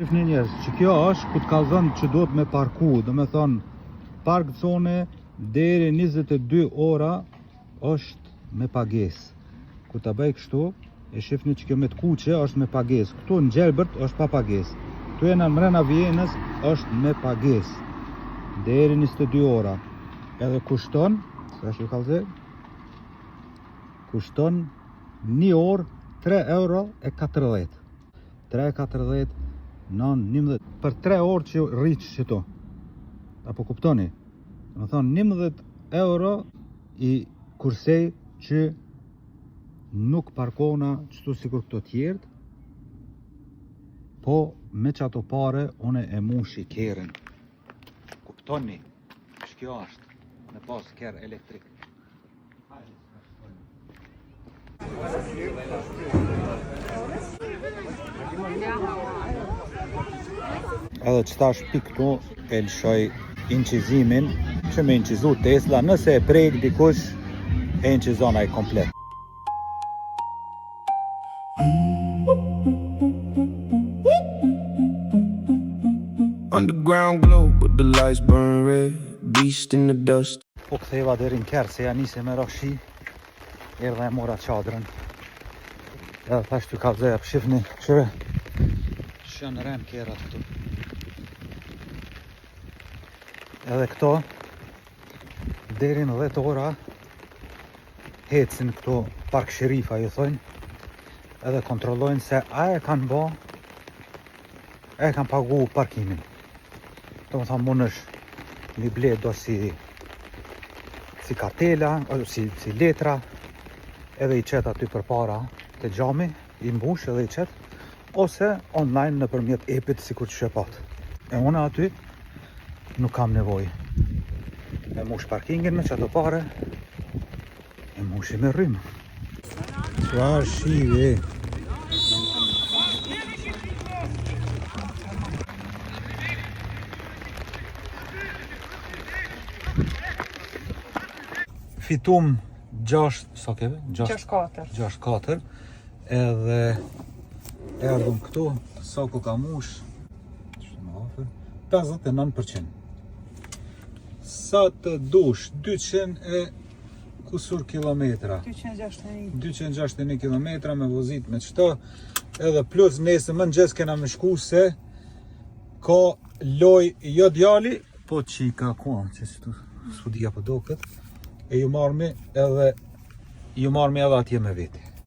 Shifni njerëz, që kjo është ku të kallzon që duhet me parku, do me thonë park zone deri 22 ora është me pagesë. Ku ta bëj kështu, e shifni që kjo me të kuqe është me pagesë. Këtu në Gjelbërt është pa pagesë. Këtu jena në mrena Vjenës është me pagesë. Deri 22 ora. Edhe kushton, sa që kallzoj, kushton 1 orë 3,40 €. 3,40 non 11 për 3 orë që rriq qëto. Apo kuptoni? Më thonë 11 € i kursej që nuk parkona qëtu sikur këto tjertë, po me që ato pare une e mushi kerën. Kuptoni? Shkjo është me pas kerë elektrik. Edhe që tash pik këtu e lëshoj incizimin që me incizu Tesla, nëse e prek dikush e incizon ai komplet. Underground glow, but the lights burn red. Beast in the dust. Po ktheva deri në Kerë se ja nise me rashi, erdha e mora qadrën. Edhe thash t'ju kallzoja, shifni, qëre, shën rem kerat këtu. Edhe këto, deri në 10 ora, hecin këtu park sherifa, ju thojnë, edhe kontrollojnë se a e kanë bo, a e kanë pagu parkimin. Do më thamë mund është mi ble do si kartela, si letra, edhe i qet aty për para të gjami, i mbush edhe i qet, ose online në përmjet epit si kur që shepat. E una aty nuk kam nevoj. E mush parkingin me qëto pare, e mushi me rrymë. Qa shive. Fitum 6, sa keve? 6,4. Edhe erdhëm këtu, sa ku ka mush, 59%. Sa të dush, 200 e kusur kilometra. 261 kilometra me vozit me qëta, edhe plus nesë më ngjes kena me shku se ka loj jo djali, po qika kuan, që s'u dhja për do këtë, e ju marmi edhe atje me veti.